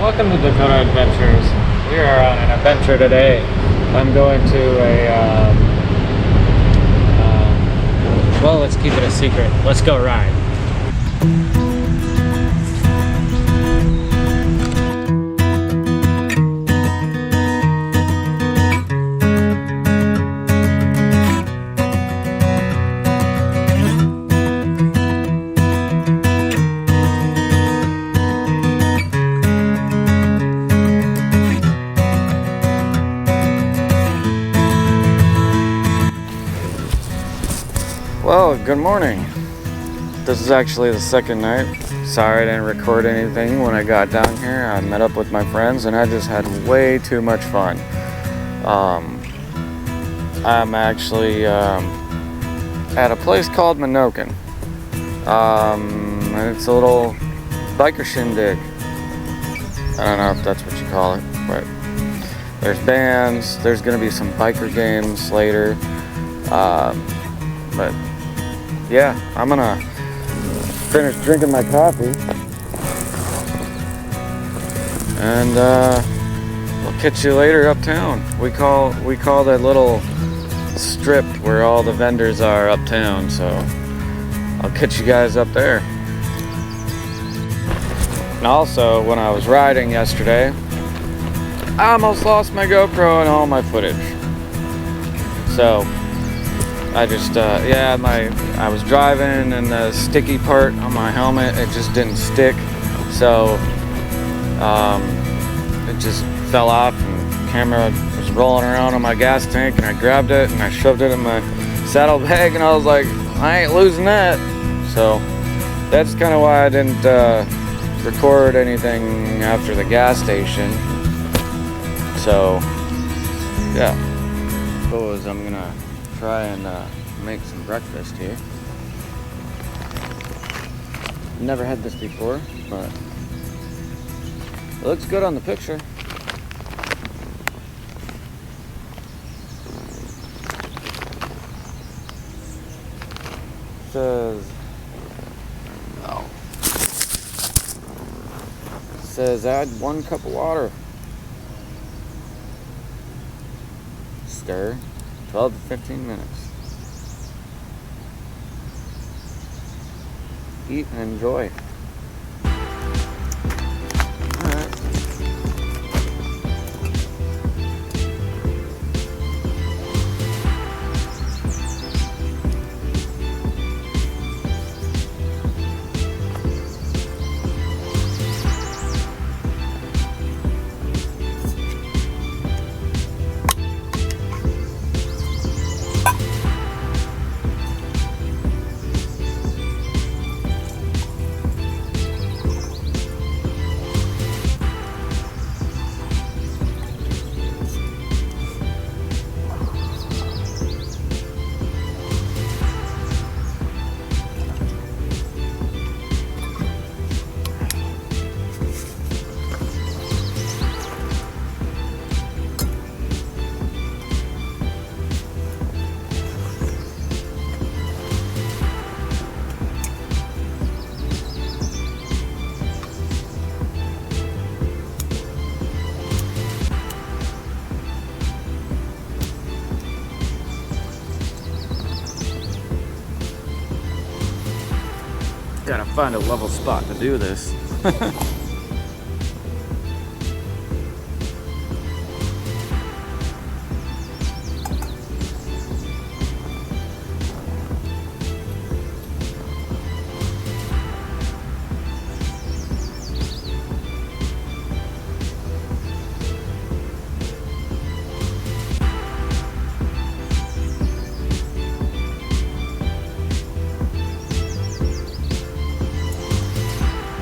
Welcome to Dakota Adventures. We are on an adventure today. I'm going to well, let's keep it a secret. Let's go ride. Well, good morning. This is actually the second night. Sorry I didn't record anything when I got down here. I met up with my friends and I just had way too much fun. I'm actually at a place called Minocin. It's a little biker shindig. I don't know if that's what you call it, but there's bands, there's gonna be some biker games later. But yeah, I'm gonna finish drinking my coffee and we'll catch you later uptown. We call that little strip where all the vendors are uptown, so I'll catch you guys up there. And also, when I was riding yesterday, I almost lost my GoPro and all my footage. So I just, I was driving and the sticky part on my helmet, it just didn't stick. So, it just fell off and the camera was rolling around on my gas tank and I grabbed it and I shoved it in my saddlebag and I was like, I ain't losing that. So, that's kind of why I didn't record anything after the gas station. So, yeah. Suppose I'm gonna try and make some breakfast here. Never had this before, but it looks good on the picture. Says add 1 cup of water. Stir 12 to 15 minutes. Eat and enjoy. Alright. Gotta find a level spot to do this.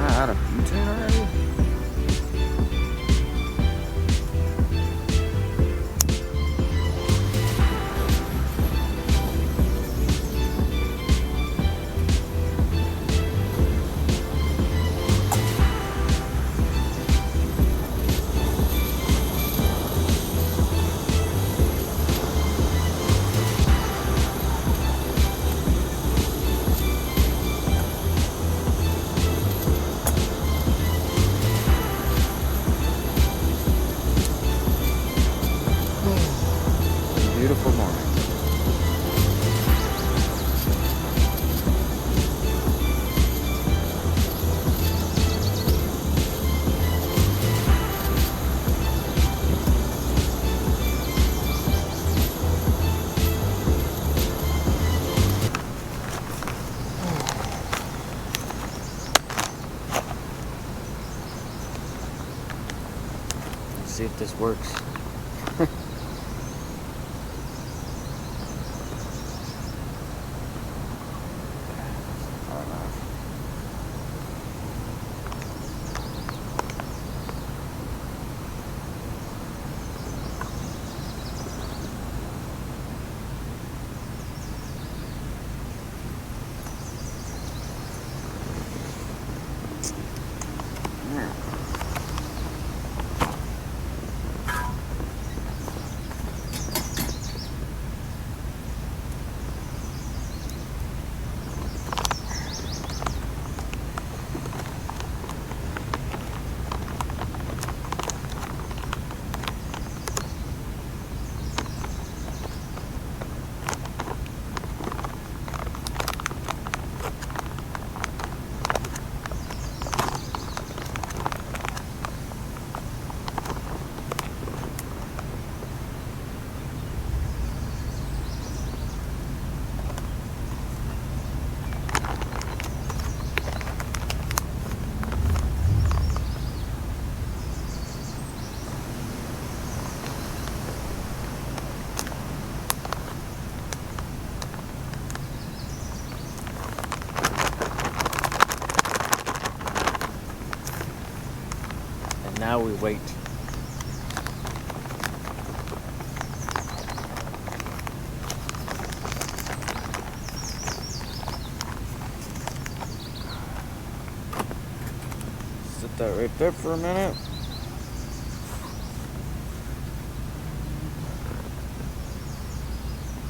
Out of butane already? see if this works. Now we wait. Sit that right there for a minute.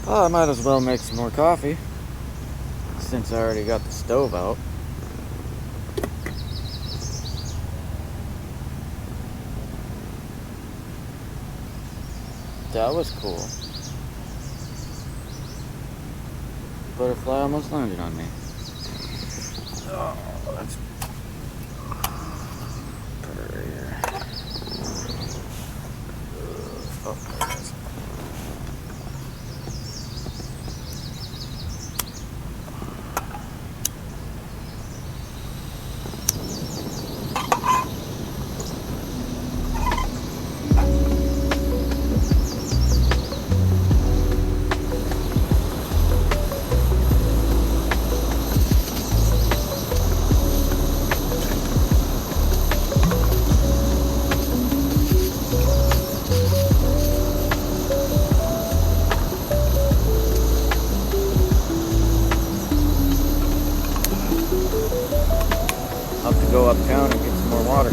Oh, I might as well make some more coffee since I already got the stove out. That was cool. Butterfly almost landed on me. Oh, let's put it right here. Oh, there it is. I'll have to go uptown and get some more water.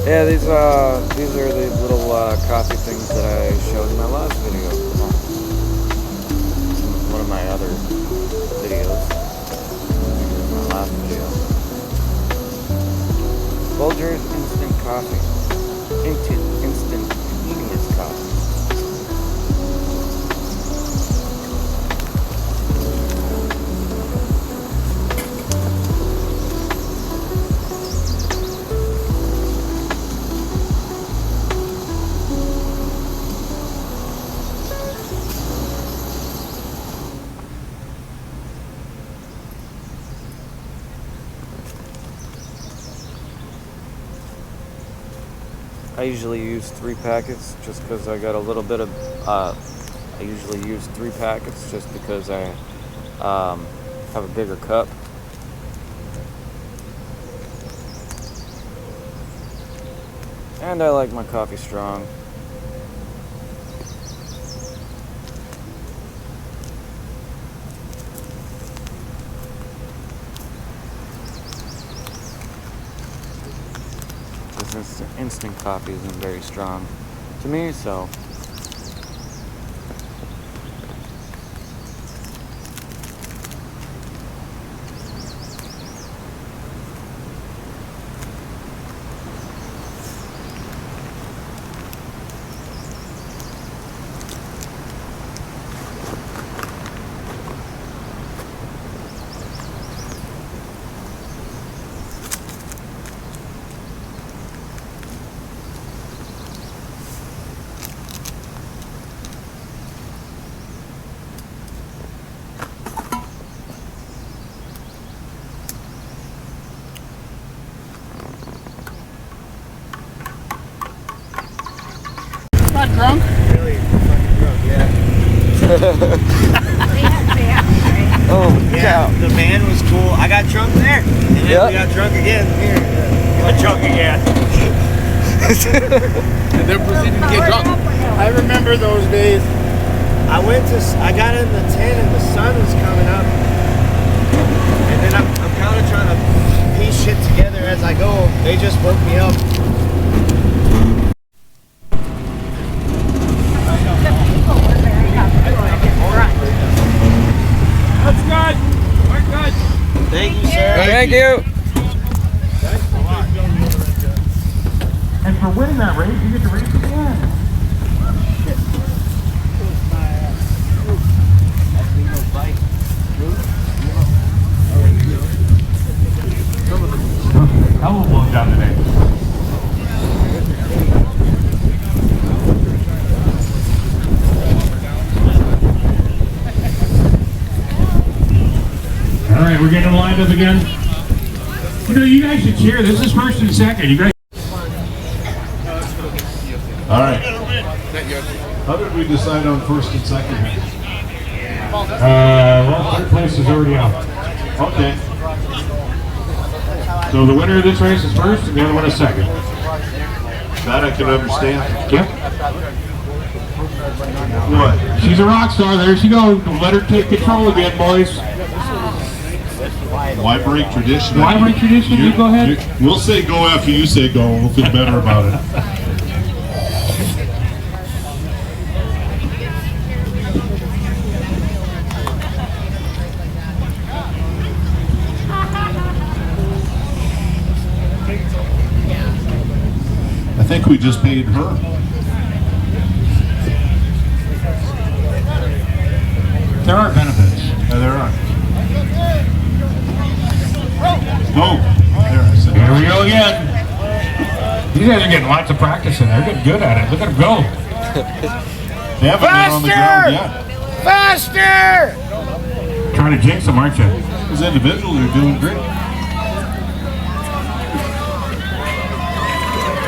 Yeah, these are the little coffee things that I showed in my last video. Oh. One of my other videos. My last video. Folgers Instant Coffee. Instantaneous coffee. I usually use 3 packets just because I got a little bit of, I usually use 3 packets just because I have a bigger cup. And I like my coffee strong. This instant coffee isn't very strong to me, so not drunk? Really fucking drunk, yeah. oh Yeah, the man was cool. I got drunk there. And then we got drunk again here. Got drunk again. And then proceeded to get drunk. I remember those days. I got in the tent and the sun was coming up. And then I'm kind of trying to piece shit together as I go. They just woke me up. That's good. We're good. Thank you, sir. Thank you. And for winning that race, you get to race again. How will blow down today? All right, we're getting lined up again. You know, you guys should cheer. This is first and second. You guys. All right. How did we decide on first and second? Well, third place is already out. Okay. So the winner of this race is first, and the other one is second. That I can understand. Yep. What? She's a rock star. There she goes. Let her take control again, boys. Why break tradition? Why break tradition? You go ahead. We'll say go after you say go. We'll feel better about it. I think we just paid her. There are benefits. Yeah, there are. Oh, there I said. Here we go again. These guys are getting lots of practice in. They're getting good at it. Look at them go. They haven't been on the ground yet. Faster! Trying to jinx them, aren't you? As individuals, they're doing great.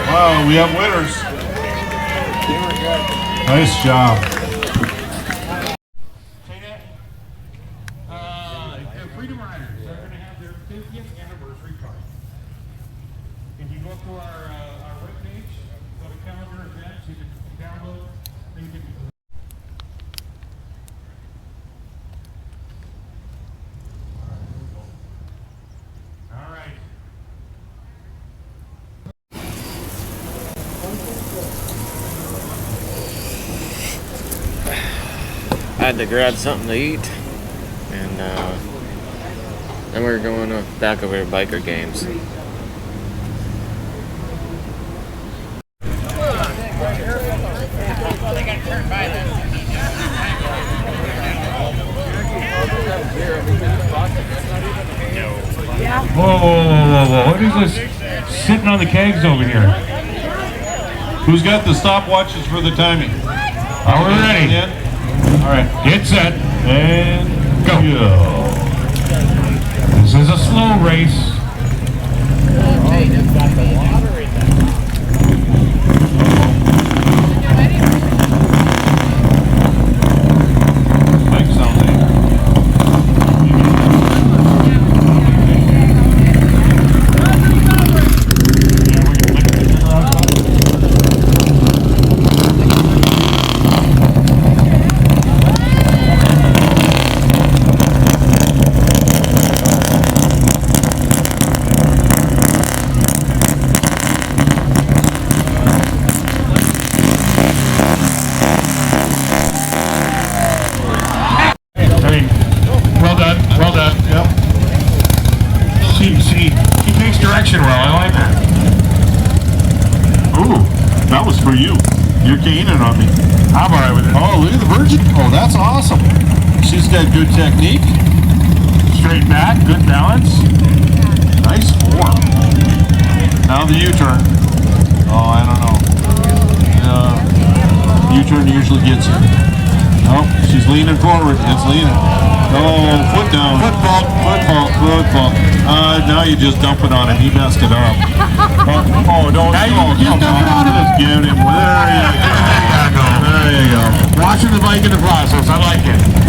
Wow, we have winners. Nice job. The Freedom Riders are going to have their 50th anniversary party. If you go up to our webpage, go to calendar events, you can download, you can. All right. I had to grab something to eat, and then we were going back over to biker games. Whoa. What is this sitting on the kegs over here? Who's got the stopwatches for the timing? Are we ready? Yeah. All right. Get set. And Go. This is a slow race. That's awesome. She's got good technique. Straight back, good balance. Nice form. Now the U-turn. Oh, I don't know. U-turn usually gets you. Oh, she's leaning forward. It's leaning. Oh, foot down. Foot fault. Now you just dump it on him. He messed it up. Oh, don't. Now you just dump it on him. Just give him. There you go. Watching the bike in the process. I like it.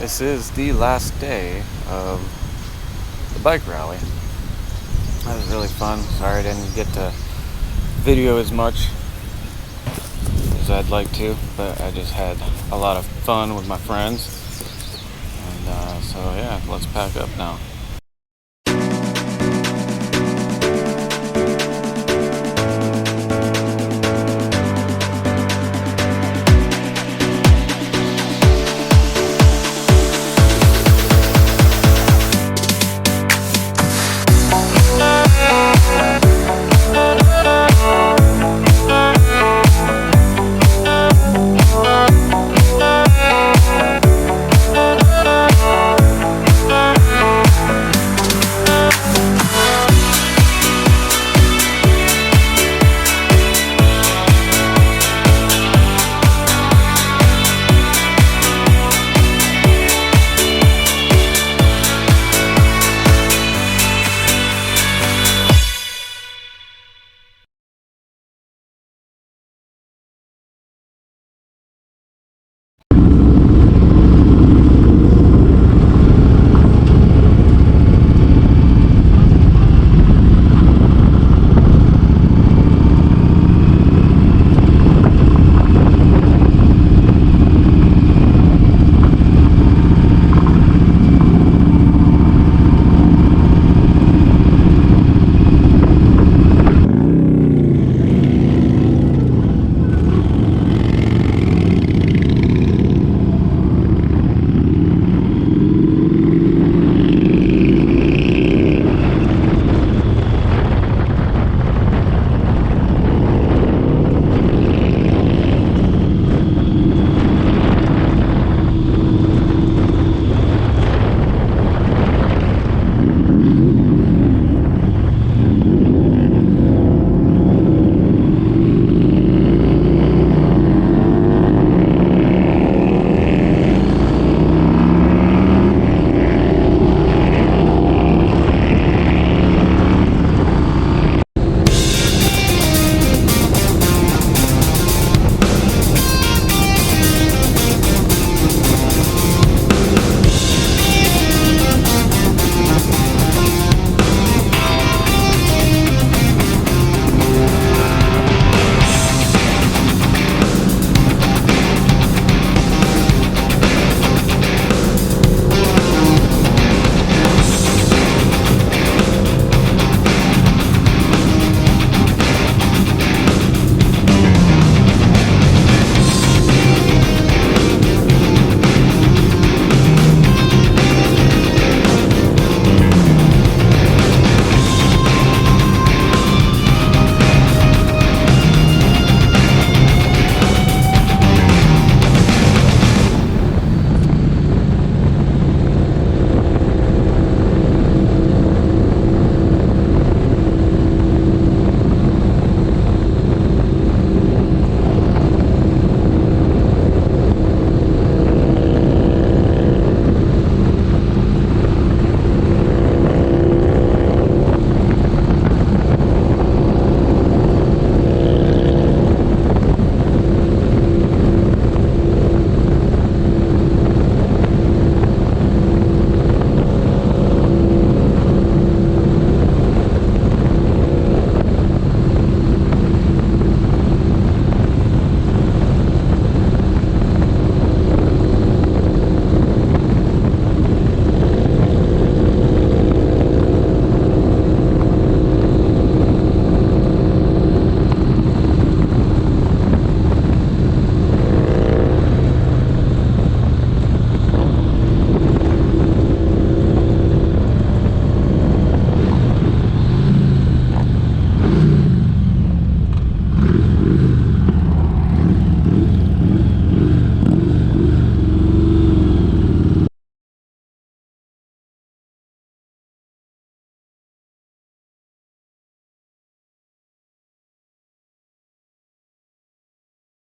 This is the last day of the bike rally. That was really fun. Sorry I didn't get to video as much as I'd like to, but I just had a lot of fun with my friends. And so yeah, let's pack up now.